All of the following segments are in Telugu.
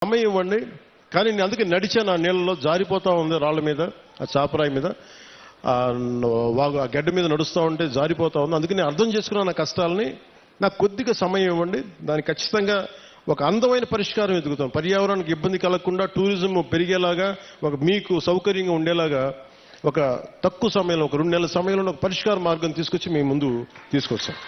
సమయం ఇవ్వండి. కానీ నేను అందుకే నడిచాను, ఆ నీళ్ళలో జారిపోతా ఉంది, రాళ్ళ మీద, ఆ చాపరాయి మీద, ఆ గడ్డ మీద నడుస్తూ ఉంటే జారిపోతా ఉంది. అందుకే నేను అర్థం చేసుకున్నాను నా కష్టాలని. నాకు కొద్దిగా సమయం ఇవ్వండి, దానికి ఖచ్చితంగా ఒక అందమైన పరిష్కారం ఎదుగుతాం. పర్యావరణానికి ఇబ్బంది కలగకుండా, టూరిజం పెరిగేలాగా, మీకు సౌకర్యంగా ఉండేలాగా ఒక తక్కువ సమయంలో, ఒక 2 నెలల సమయంలో ఒక పరిష్కార మార్గం తీసుకొచ్చి మీ ముందు తీసుకొచ్చాం.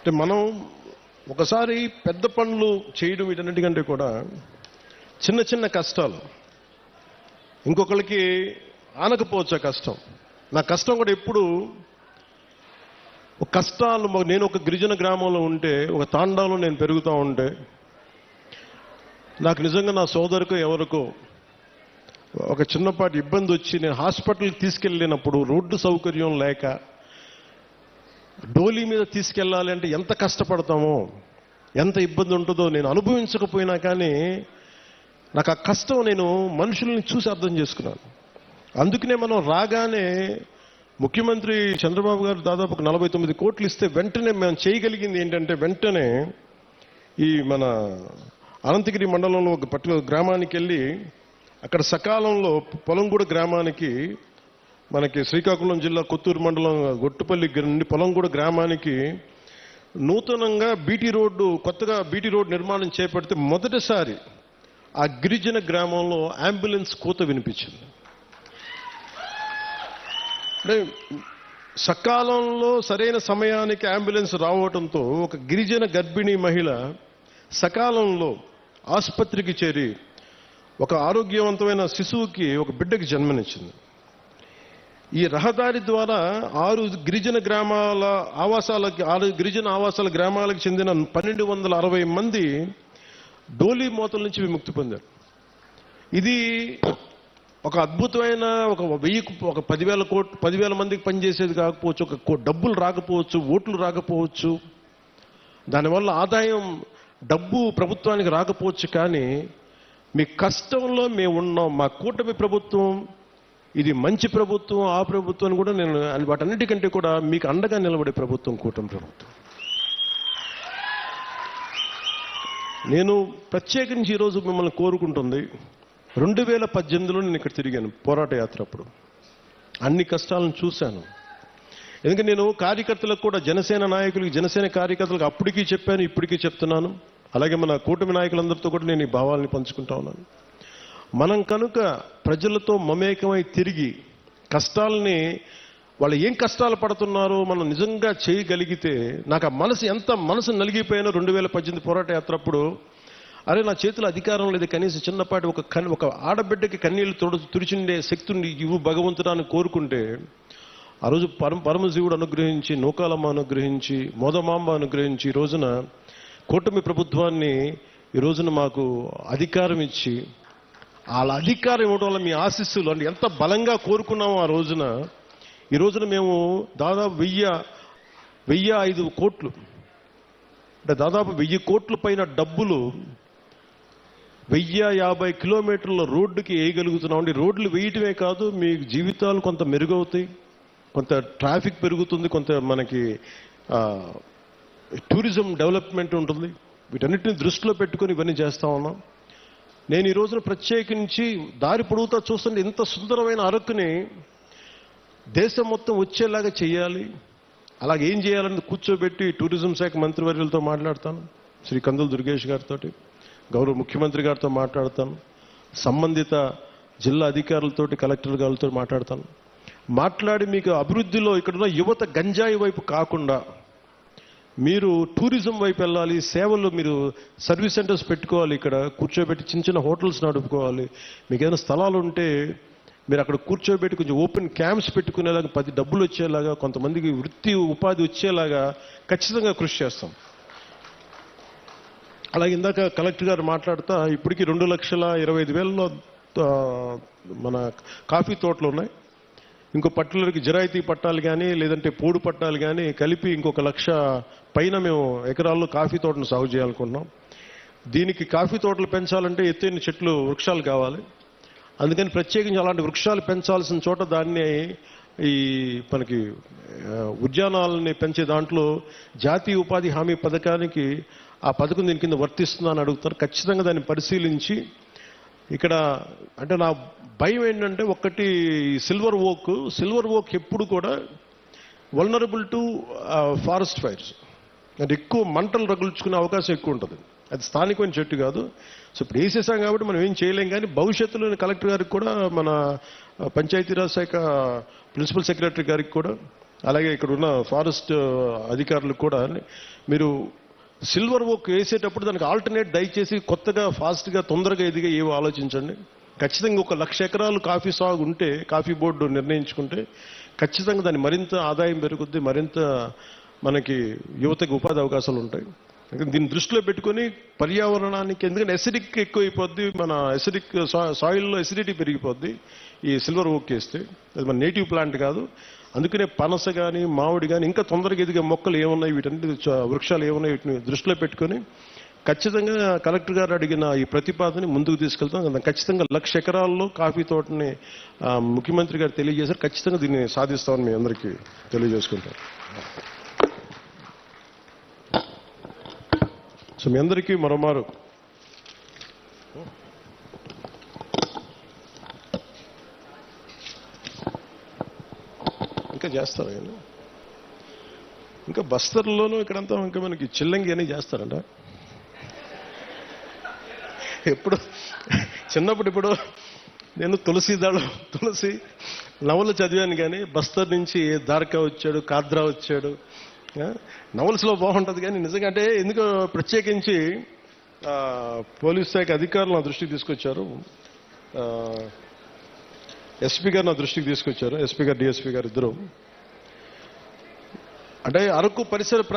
అంటే మనం ఒకసారి పెద్ద పనులు చేయడం వీటన్నిటికంటే కూడా చిన్న చిన్న కష్టాలు ఇంకొకరికి ఆనకపోవచ్చు. ఆ కష్టం, నా కష్టం కూడా ఎప్పుడు ఒక కష్టాలు. నేను ఒక గిరిజన గ్రామంలో ఉంటే, ఒక తాండాలో నేను పెరుగుతూ ఉంటే, నాకు నిజంగా నా సోదరుకో ఎవరికో ఒక చిన్నపాటి ఇబ్బంది వచ్చి నేను హాస్పిటల్కి తీసుకెళ్ళినప్పుడు రోడ్డు సౌకర్యం లేక డోలీ మీద తీసుకెళ్ళాలి అంటే ఎంత కష్టపడతామో, ఎంత ఇబ్బంది ఉంటుందో నేను అనుభవించకపోయినా కానీ నాకు ఆ కష్టం నేను మనుషుల్ని చూసి అర్థం చేసుకున్నాను. అందుకనే మనం రాగానే ముఖ్యమంత్రి చంద్రబాబు గారు దాదాపు 49 కోట్లు ఇస్తే వెంటనే మేము చేయగలిగింది ఏంటంటే, వెంటనే ఈ మన అనంతగిరి మండలంలో ఒక పర్టికులర్ గ్రామానికి వెళ్ళి అక్కడ సకాలంలో పొలంగూడ గ్రామానికి, మనకి శ్రీకాకుళం జిల్లా కొత్తూరు మండలం గొట్టుపల్లి నుండి పొలంగూడ గ్రామానికి నూతనంగా బీటీ రోడ్డు, కొత్తగా బీటీ రోడ్డు నిర్మాణం చేపడితే మొదటిసారి ఆ గిరిజన గ్రామంలో అంబులెన్స్ కూత వినిపించింది. అంటే సకాలంలో సరైన సమయానికి అంబులెన్స్ రావడంతో ఒక గిరిజన గర్భిణీ మహిళ సకాలంలో ఆసుపత్రికి చేరి ఒక ఆరోగ్యవంతమైన శిశువుకి, ఒక బిడ్డకి జన్మనిచ్చింది. ఈ రహదారి ద్వారా 6 గిరిజన ఆవాసాల గ్రామాలకు చెందిన 1260 మంది డోలీ మోతల నుంచి విముక్తి పొందారు. ఇది ఒక అద్భుతమైన, ఒక 10,000 మందికి పనిచేసేది కాకపోవచ్చు, ఒక డబ్బులు రాకపోవచ్చు, ఓట్లు రాకపోవచ్చు, దానివల్ల ఆదాయం డబ్బు ప్రభుత్వానికి రాకపోవచ్చు. కానీ మీ కష్టంలో మేము ఉన్నాం. మా కూటమి ప్రభుత్వం ఇది మంచి ప్రభుత్వం, ఆ ప్రభుత్వం కూడా నేను వాటన్నిటికంటే కూడా మీకు అండగా నిలబడే ప్రభుత్వం కూటమి ప్రభుత్వం. నేను ప్రత్యేకించి ఈరోజు మిమ్మల్ని కోరుకుంటుంది, 2018లో నేను ఇక్కడ తిరిగాను పోరాట యాత్ర. అప్పుడు అన్ని కష్టాలను చూశాను. ఎందుకంటే నేను కార్యకర్తలకు కూడా, జనసేన నాయకులకి, జనసేన కార్యకర్తలకు అప్పటికీ చెప్పాను, ఇప్పటికీ చెప్తున్నాను. అలాగే మన కూటమి నాయకులందరితో కూడా నేను ఈ భావాల్ని పంచుకుంటా ఉన్నాను. మనం కనుక ప్రజలతో మమేకమై తిరిగి కష్టాలని, వాళ్ళు ఏం కష్టాలు పడుతున్నారో మనం నిజంగా చేయగలిగితే, నాకు ఆ మనసు నలిగిపోయాను 2018 పోరాట యాత్ర అప్పుడు. అరే, నా చేతిలో అధికారం లేదు, కనీసం చిన్నపాటి ఒక ఆడబిడ్డకి కన్నీళ్లు తుడిచిండే శక్తిని ఇవ్వు భగవంతుడాన్ని కోరుకుంటే, ఆ రోజు పరమశివుడు అనుగ్రహించి, నూకాలమ్మ అనుగ్రహించి, మోదమాంబ అనుగ్రహించి, ఈ రోజున కూటమి ప్రభుత్వాన్ని, ఈ రోజున మాకు అధికారం ఇచ్చి, వాళ్ళ అధికారం ఇవ్వడం వల్ల మీ ఆశీస్సులు అంటే ఎంత బలంగా కోరుకున్నామో ఆ రోజున, ఈ రోజున మేము దాదాపు 1,005 కోట్లు, అంటే దాదాపు 1000 కోట్ల పైన డబ్బులు 1050 కిలోమీటర్ల రోడ్డుకి వేయగలుగుతున్నాం. రోడ్లు వేయటమే కాదు, మీ జీవితాలు కొంత మెరుగవుతాయి, కొంత ట్రాఫిక్ పెరుగుతుంది, కొంత మనకి టూరిజం డెవలప్మెంట్ ఉంటుంది. వీటన్నిటిని దృష్టిలో పెట్టుకుని ఇవన్నీ చేస్తా ఉన్నాం. నేను ఈ రోజున ప్రత్యేకించి దారి పొడుగుతా చూస్తుంటే, ఇంత సుందరమైన అరకుని దేశం మొత్తం వచ్చేలాగా చేయాలి. అలాగే ఏం చేయాలని కూర్చోబెట్టి టూరిజం శాఖ మంత్రివర్యులతో మాట్లాడతాను, శ్రీ కందుల దుర్గేష్ గారితో, గౌరవ ముఖ్యమంత్రి గారితో మాట్లాడతాను, సంబంధిత జిల్లా అధికారులతోటి, కలెక్టర్ గారితో మాట్లాడి మీకు అభివృద్ధిలో ఇక్కడున్న యువత గంజాయి వైపు కాకుండా మీరు టూరిజం వైపు వెళ్ళాలి, సేవలు, మీరు సర్వీస్ సెంటర్స్ పెట్టుకోవాలి, ఇక్కడ కూర్చోబెట్టి చిన్న చిన్న హోటల్స్ నడుపుకోవాలి. మీకు ఏదైనా స్థలాలు ఉంటే మీరు అక్కడ కూర్చోబెట్టి కొంచెం ఓపెన్ క్యాంప్స్ పెట్టుకునేలాగా, 10 డబ్బులు వచ్చేలాగా, కొంతమందికి వృత్తి ఉపాధి వచ్చేలాగా ఖచ్చితంగా కృషి చేస్తాం. అలాగే ఇందాక కలెక్టర్ గారు మాట్లాడుతా, ఇప్పటికీ 2,25,000 మన కాఫీ తోటలు ఉన్నాయి. ఇంకో పర్టికులర్కి జిరాయితీ పట్టాలు కానీ లేదంటే పోడు పట్టాలు కానీ కలిపి ఇంకొక 1,00,000 పైన మేము ఎకరాల్లో కాఫీ తోటను సాగు చేయాలనుకుంటున్నాం. దీనికి కాఫీ తోటలు పెంచాలంటే ఎత్తైన చెట్లు వృక్షాలు కావాలి. అందుకని ప్రత్యేకించి అలాంటి వృక్షాలు పెంచాల్సిన చోట దాన్ని ఈ మనకి ఉద్యానాలని పెంచే దాంట్లో జాతీయ ఉపాధి హామీ పథకానికి ఆ పథకం దీని కింద వర్తిస్తుందా అని అడుగుతారు. ఖచ్చితంగా దాన్ని పరిశీలించి ఇక్కడ అంటే నా భయం ఏంటంటే ఒకటి సిల్వర్ ఓక్ ఎప్పుడు కూడా వల్నరబుల్ టు ఫారెస్ట్ ఫైర్స్, అది ఎక్కువ మంటలు రగుల్చుకునే అవకాశం ఎక్కువ ఉంటుంది. అది స్థానికమైన చెట్టు కాదు. సో ఇప్పుడు వేసేసాం కాబట్టి మనం ఏం చేయలేం. కానీ భవిష్యత్తులో కలెక్టర్ గారికి కూడా మన పంచాయతీరాజ్ శాఖ ప్రిన్సిపల్ సెక్రటరీ గారికి కూడా అలాగే ఇక్కడ ఉన్న ఫారెస్ట్ అధికారులకు కూడా మీరు సిల్వర్ ఓక్ వేసేటప్పుడు దానికి ఆల్టర్నేట్ దయచేసి కొత్తగా ఫాస్ట్గా తొందరగా ఎదిగా ఏవో ఆలోచించండి. ఖచ్చితంగా 1,00,000 ఎకరాలు కాఫీ సాగు ఉంటే కాఫీ బోర్డు నిర్ణయించుకుంటే ఖచ్చితంగా దాన్ని మరింత ఆదాయం పెరుగుద్ది, మరింత మనకి యువతకి ఉపాధి అవకాశాలు ఉంటాయి. దీన్ని దృష్టిలో పెట్టుకుని పర్యావరణానికి ఎందుకంటే ఎసిడిక్ ఎక్కువైపోద్ది, మన ఎసిడిక్ సాయిల్లో ఎసిడిటీ పెరిగిపోద్ది ఈ సిల్వర్ ఓక్ వేస్తే. అది మన నేటివ్ ప్లాంట్ కాదు. అందుకనే పనస కానీ మామిడి కానీ ఇంకా తొందరగా ఎదిగే మొక్కలు ఏమున్నాయి, వీటన్నిటి వృక్షాలు ఏమున్నాయి, వీటిని దృష్టిలో పెట్టుకొని ఖచ్చితంగా కలెక్టర్ గారు అడిగిన ఈ ప్రతిపాదనని ముందుకు తీసుకెళ్తాం. ఖచ్చితంగా 1,00,000 ఎకరాల్లో కాఫీ తోటని ముఖ్యమంత్రి గారు తెలియజేశారు. ఖచ్చితంగా దీన్ని సాధిస్తామని మీ అందరికీ తెలియజేసుకుంటాం. సో మీ అందరికీ మరోమారు ఇంకా చేస్తారు. ఇంకా బస్తర్లోనూ ఇక్కడంతా ఇంకా మనకి చిల్లంగి అని చేస్తారంట. ఎప్పుడు చిన్నప్పుడు ఇప్పుడు నేను తులసి నవలు చదివాను. కానీ బస్తర్ నుంచి దార్కా వచ్చాడు, కాద్రా వచ్చాడు. నవల్స్లో బాగుంటుంది. కానీ నిజంగా అంటే ఎందుకో ప్రత్యేకించి పోలీస్ శాఖ అధికారులు నా దృష్టికి తీసుకొచ్చారు, ఎస్పీ గారు నా దృష్టికి తీసుకొచ్చారు, ఎస్పీ గారు డిఎస్పీ గారు ఇద్దరు. అంటే అరకు పరిసర